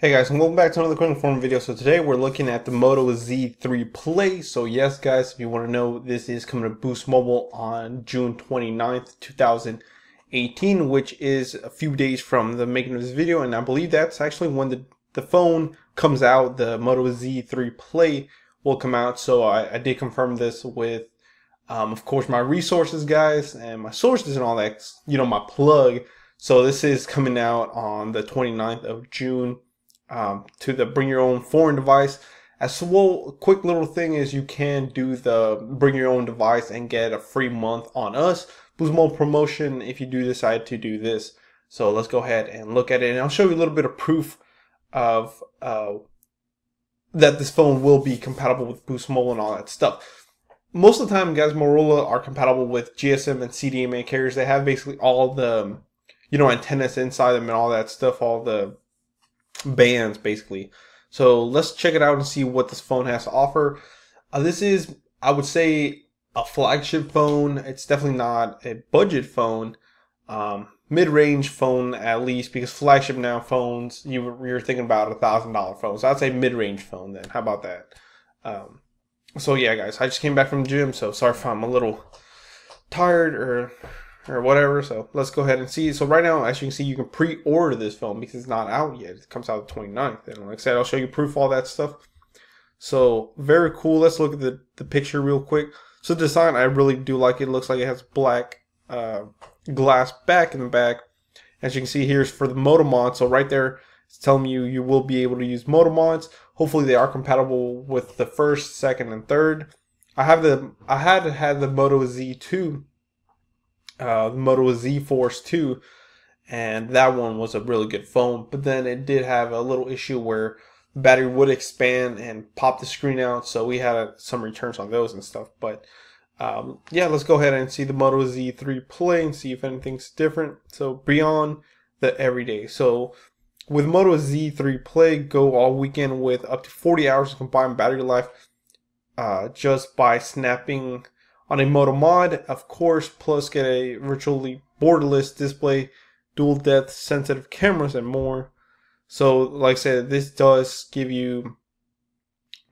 Hey guys, and welcome back to another quick inform video. So today we're looking at the Moto Z3 Play. So yes guys, if you want to know, this is coming to Boost Mobile on June 29th, 2018, which is a few days from the making of this video. And I believe that's actually when the phone comes out. The Moto Z3 Play will come out. So I did confirm this with, of course, my resources guys and my sources and all that, my plug. So this is coming out on the 29th of June. To the bring your own foreign device. As well, a quick little thing is you can do the bring your own device and get a free month on us. Boost Mobile promotion if you do decide to do this. So let's go ahead and look at it, and I'll show you a little bit of proof of that this phone will be compatible with Boost Mobile and all that stuff. Most of the time, guys, Motorola are compatible with GSM and CDMA carriers. They have basically all the antennas inside them and all that stuff, all the bands basically. So let's check it out and see what this phone has to offer. This is, I would say, a flagship phone. It's definitely not a budget phone, mid-range phone at least, because flagship now phones, you're thinking about $1,000 phones. So I'd say mid-range phone then. How about that? So yeah guys, I just came back from the gym, so sorry if I'm a little tired or whatever. So let's go ahead and see. So right now, as you can see, you can pre-order this phone because it's not out yet. It comes out the 29th. And like I said, I'll show you proof, all that stuff. So very cool. Let's look at the picture real quick. So the design, I really do like it. It looks like it has black glass back in the back. As you can see, here's for the Moto mod. So right there, it's telling you you will be able to use Moto mods. Hopefully they are compatible with the first, second, and third. I had the Moto Z2. The Moto Z Force 2, and that one was a really good phone, but then it did have a little issue where the battery would expand and pop the screen out, so we had some returns on those and stuff. But yeah, let's go ahead and see the Moto Z3 Play and see if anything's different. So beyond the everyday, so with Moto Z3 Play, go all weekend with up to 40 hours of combined battery life just by snapping on a Moto mod, of course, plus get a virtually borderless display, dual depth sensitive cameras, and more. So like I said, this does give you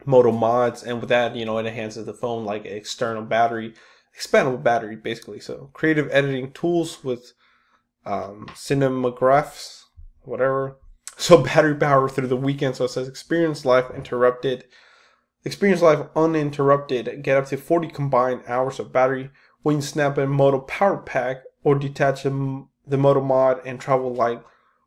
Moto mods, and with that, it enhances the phone like external battery, expandable battery basically. So creative editing tools with cinemagraphs, whatever. So battery power through the weekend. So it says experience life uninterrupted. Get up to 40 combined hours of battery when you snap a Moto power pack or detach the Moto mod and travel light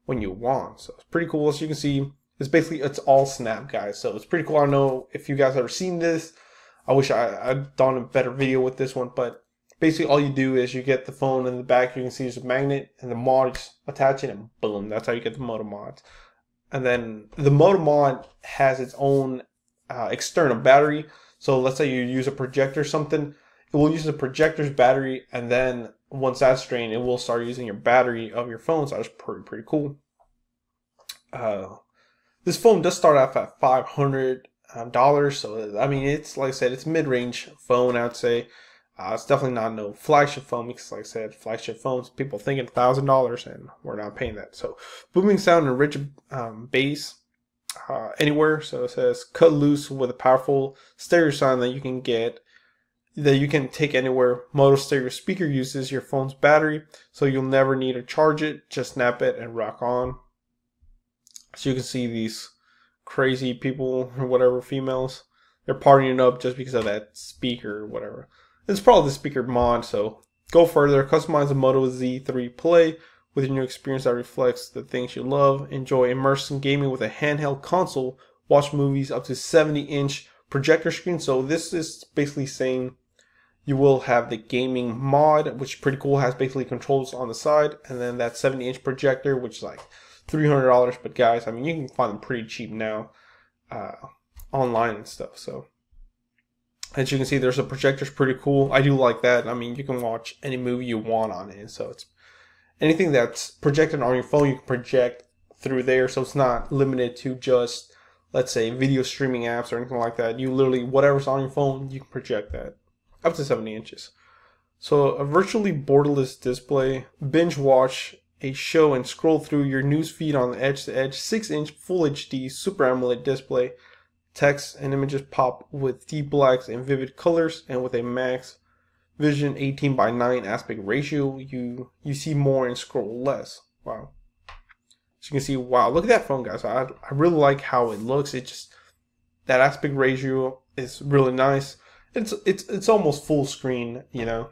when you want. So it's pretty cool. As you can see, it's all snap, guys. So it's pretty cool. I don't know if you guys ever seen this. I wish I'd done a better video with this one, but basically all you do is you get the phone in the back. You can see there's a magnet and the mod, attach it, and boom, that's how you get the Moto mods. And then the Moto mod has its own external battery. So let's say you use a projector or something, it will use the projector's battery, and then once that's drained, it will start using your battery of your phone. So that's pretty cool. This phone does start off at $500. So I mean, it's like I said, it's mid-range phone, I would say. It's definitely not no flagship phone, because like I said, flagship phones, people thinking $1,000, and we're not paying that. So booming sound and rich bass anywhere. So it says cut loose with a powerful stereo sound that you can take anywhere. Moto stereo speaker uses your phone's battery, so you'll never need to charge it. Just snap it and rock on. So you can see these crazy people or whatever, females, they're partying up just because of that speaker or whatever. It's probably the speaker mod. So go further, customize the Moto Z3 Play with your new experience that reflects the things you love. Enjoy immersive gaming with a handheld console. Watch movies up to 70-inch projector screen. So this is basically saying you will have the gaming mod, which is pretty cool. It has basically controls on the side, and then that 70-inch projector, which is like $300. But guys, I mean, you can find them pretty cheap now online and stuff. So as you can see, there's a projector's pretty cool. I do like that. I mean, you can watch any movie you want on it. So it's anything that's projected on your phone, you can project through there. So it's not limited to just, let's say, video streaming apps or anything like that. You literally, whatever's on your phone, you can project that up to 70 inches. So a virtually borderless display, binge watch a show and scroll through your news feed on the edge to edge. 6-inch Full HD Super AMOLED display. Text and images pop with deep blacks and vivid colors, and with a max vision 18:9 aspect ratio, you see more and scroll less. Wow. So you can see, wow, look at that phone, guys. I really like how it looks. It just, that aspect ratio is really nice. It's almost full screen, you know.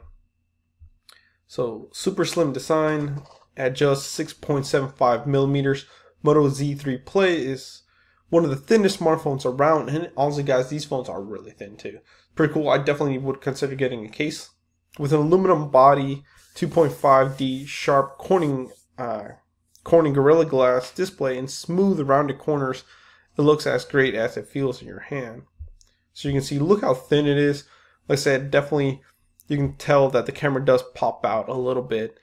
So super slim design at just 6.75 millimeters. Moto Z3 Play is one of the thinnest smartphones around, and honestly, guys, these phones are really thin too. Pretty cool. I definitely would consider getting a case with an aluminum body, 2.5D sharp Corning Gorilla Glass display, and smooth rounded corners. It looks as great as it feels in your hand. So you can see, look how thin it is. Like I said, definitely you can tell that the camera does pop out a little bit,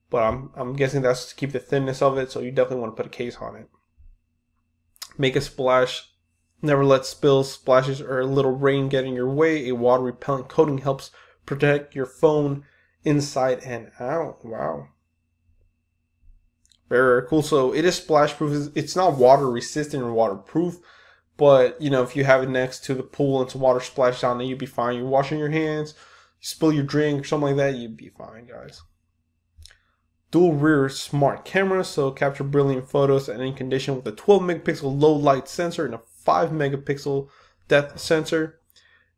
but I'm guessing that's to keep the thinness of it. So you definitely want to put a case on it. Make a splash. Never let spills, splashes, or a little rain get in your way. A water repellent coating helps protect your phone inside and out. Wow. Very, very cool. So it is splash proof. It's not water resistant or waterproof, but you know, if you have it next to the pool and some water splashes on it, you'll be fine. You're washing your hands, you spill your drink or something like that, you'd be fine, guys. Dual rear smart camera, so capture brilliant photos at any condition with a 12 megapixel low light sensor and a 5 megapixel depth sensor.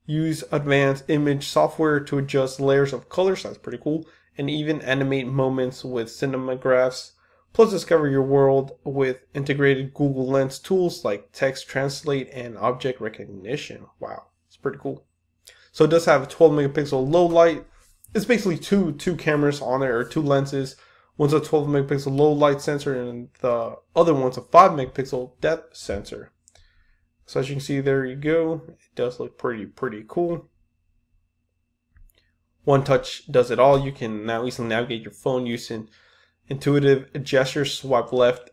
Use advanced image software to adjust layers of colors. That's pretty cool. And even animate moments with cinemagraphs. Plus discover your world with integrated Google Lens tools like text translate and object recognition. Wow, it's pretty cool. So it does have a 12 megapixel low light. It's basically two cameras on there, or two lenses. One's a 12 megapixel low light sensor and the other one's a 5 megapixel depth sensor. So as you can see, there you go. It does look pretty cool. One touch does it all. You can now easily navigate your phone using intuitive gestures. Swipe left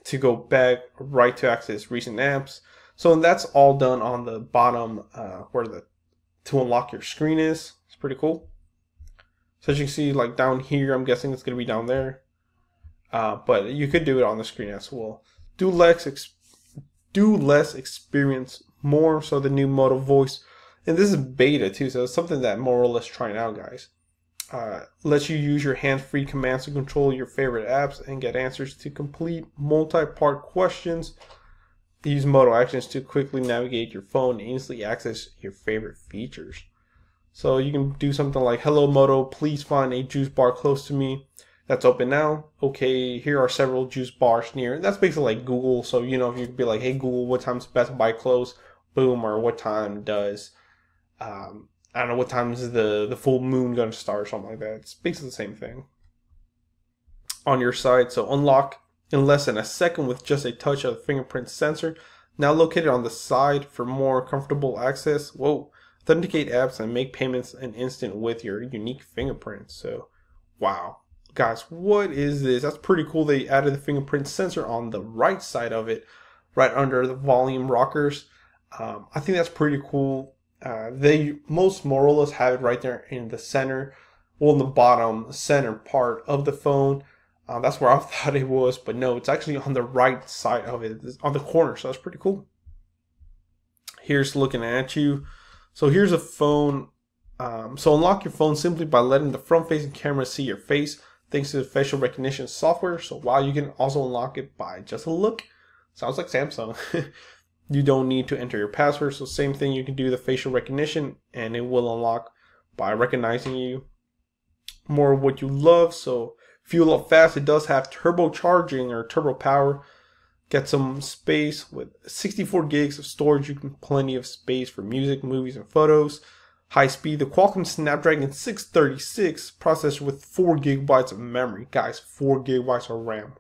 to go back, right to access recent apps. So that's all done on the bottom where the to unlock your screen is. It's pretty cool. So as you can see, like down here, I'm guessing it's going to be down there. But you could do it on the screen as well. Do less, experience more. So the new Moto Voice, and this is beta too, so it's something that Motorola is trying out, guys. Lets you use your hands-free commands to control your favorite apps and get answers to complete multi-part questions. Use Moto Actions to quickly navigate your phone and instantly access your favorite features. So you can do something like, hello Moto, please find a juice bar close to me. That's open now. Okay, here are several juice bars near. That's basically like Google. So, you know, if you could be like, hey Google, what time's Best Buy close? Boom. Or what time does, I don't know, what time is the full moon going to start or something like that. It's basically the same thing on your side. So unlock in less than a second with just a touch of the fingerprint sensor. Now located on the side for more comfortable access. Whoa. Authenticate apps and make payments an instant with your unique fingerprint. So, wow. Guys, what is this? That's pretty cool. They added the fingerprint sensor on the right side of it, right under the volume rockers. I think that's pretty cool. Most Motorola's have it right there in the center, well, in the bottom center part of the phone. That's where I thought it was, but no, it's actually on the right side of it, it's on the corner. So that's pretty cool. Here's looking at you. So here's a phone. So unlock your phone simply by letting the front-facing camera see your face, thanks to the facial recognition software. So wow, you can also unlock it by just a look. Sounds like Samsung. You don't need to enter your password. So same thing, you can do the facial recognition and it will unlock by recognizing you. More of what you love. So fuel up fast. It does have turbocharging or turbo power. Get some space with 64 gigs of storage. You can plenty of space for music, movies, and photos. High speed. The Qualcomm Snapdragon 636 processor with 4 gigabytes of memory. Guys, 4 gigabytes of RAM.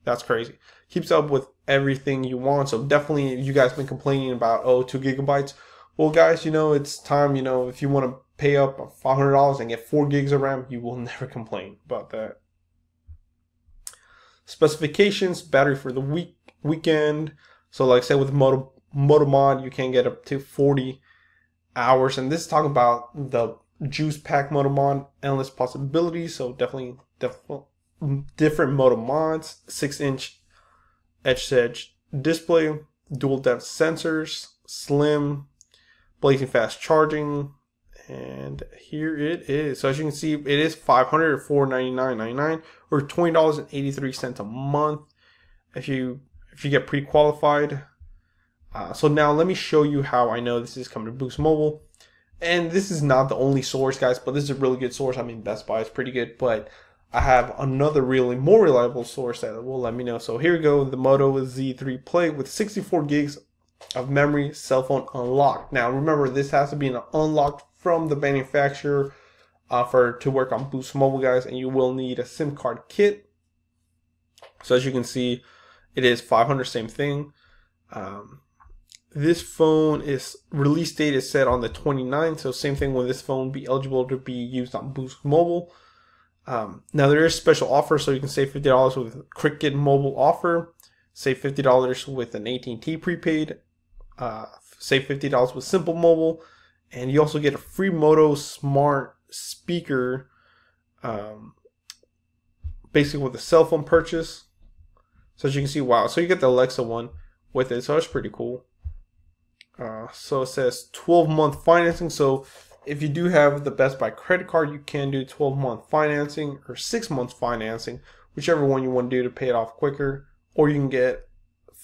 That's crazy. Keeps up with everything you want. So definitely, you guys been complaining about, oh, 2 gigabytes. Well, guys, you know, it's time, you know, if you want to pay up $500 and get 4 gigs of RAM, you will never complain about that. Specifications, battery for the weekend. So like I said, with Moto Mod, you can get up to 40 hours. And this is talking about the Juice Pack Moto Mod, endless possibilities. So definitely different Moto mods, 6-inch edge-to-edge display, dual depth sensors, slim, blazing fast charging, and here it is. So as you can see, it is $500 or $499.99 or $20.83 a month if you get pre-qualified. So now let me show you how I know this is coming to Boost Mobile. And this is not the only source, guys, but this is a really good source. I mean, Best Buy is pretty good, but I have another really more reliable source that will let me know. So here we go, the Moto Z3 Play with 64 gigs of memory, cell phone unlocked. Now remember, this has to be unlocked from the manufacturer to work on Boost Mobile, guys, and you will need a SIM card kit. So as you can see, it is $500, same thing. This phone is release date is set on the 29th, so same thing, will this phone be eligible to be used on Boost Mobile. Now there is special offer, so you can save $50 with Cricket Mobile offer, save $50 with an AT&T prepaid, save $50 with Simple Mobile, and you also get a free Moto smart speaker, basically with a cell phone purchase. So as you can see, wow, so you get the Alexa one with it, so that's pretty cool. So it says 12-month financing. So if you do have the Best Buy credit card, you can do 12-month financing or 6 months financing, whichever one you want to do to pay it off quicker, or you can get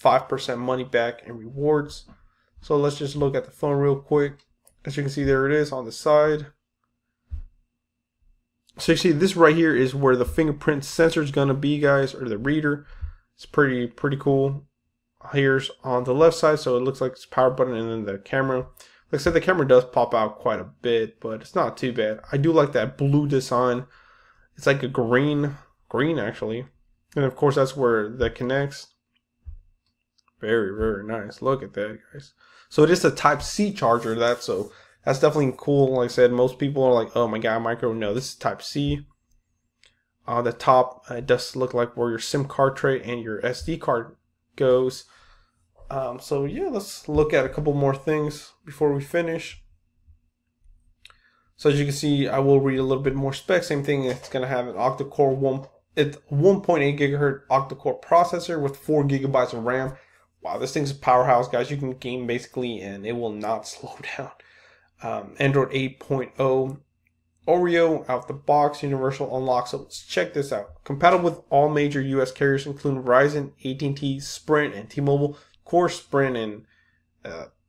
5% money back in rewards. So let's just look at the phone real quick. As you can see, there it is on the side. So you see, this right here is where the fingerprint sensor is going to be, guys, or the reader. It's pretty cool. Here's on the left side, so it looks like it's power button, and then the camera. Like I said, the camera does pop out quite a bit, but it's not too bad. I do like that blue design. It's like a green actually, and of course that's where that connects. Very nice. Look at that, guys. So it is a Type-C charger. That's definitely cool. Like I said, most people are like, oh my god, micro. No, this is Type-C. The top, it does look like where your SIM card tray and your SD card goes. So yeah, let's look at a couple more things before we finish. So as you can see, I will read a little bit more specs. Same thing, it's going to have an octa-core 1.8 gigahertz octa-core processor with 4 gigabytes of RAM. Wow, this thing's a powerhouse, guys. You can game basically and it will not slow down. Android 8.0 Oreo out the box, universal unlock. So let's check this out. Compatible with all major US carriers, including Verizon, AT&T, Sprint, and T-Mobile. Of course, Sprint and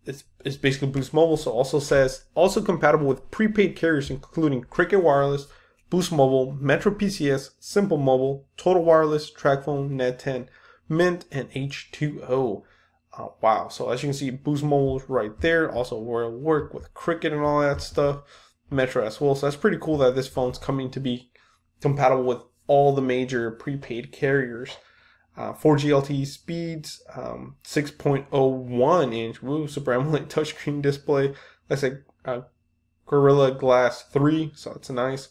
it's basically Boost Mobile. So also says also compatible with prepaid carriers, including Cricket Wireless, Boost Mobile, Metro PCS, Simple Mobile, Total Wireless, TracFone, Net10, Mint, and H2O. Wow. So as you can see, Boost Mobile is right there. Also will work with Cricket and all that stuff. Metro as well. So that's pretty cool that this phone's coming to be compatible with all the major prepaid carriers. 4G LTE speeds, 6.01 inch Super AMOLED touchscreen display. Let's say Gorilla Glass 3, so it's nice.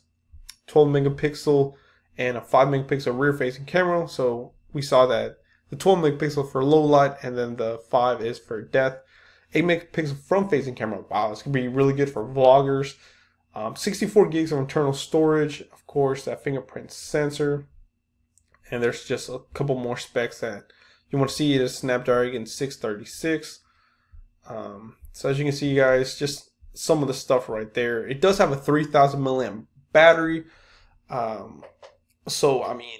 12 megapixel and a 5 megapixel rear facing camera. So we saw that the 12 megapixel for low light, and then the 5 is for depth. 8 megapixel front facing camera. Wow, this could be really good for vloggers. 64 gigs of internal storage, of course, that fingerprint sensor. And there's just a couple more specs that you want to see. It is Snapdragon 636. So as you can see, guys, just some of the stuff right there. It does have a 3,000 milliamp battery. So I mean,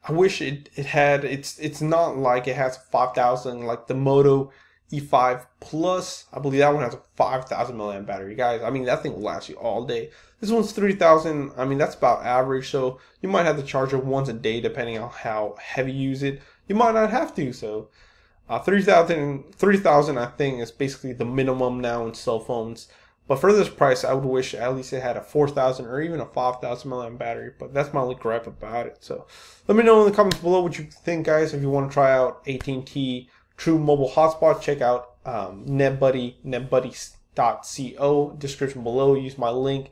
I wish it had. It's not like it has 5,000 like the Moto E5 Plus. I believe that one has a 5,000 milliamp battery, guys. I mean, that thing will last you all day. This one's 3,000. I mean, that's about average. So you might have to charge it once a day, depending on how heavy you use it. You might not have to. So 3,000, I think, is basically the minimum now in cell phones. But for this price, I would wish at least it had a 4,000 or even a 5,000 milliamp battery. But that's my only gripe about it. So let me know in the comments below what you think, guys. If you want to try out AT&T True Mobile Hotspot, check out netbuddy.co. Description below. Use my link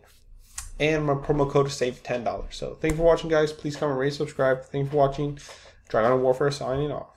and my promo code to save $10. So thank you for watching, guys. Please comment, rate, subscribe. Thank you for watching. Dragon Warfare signing off.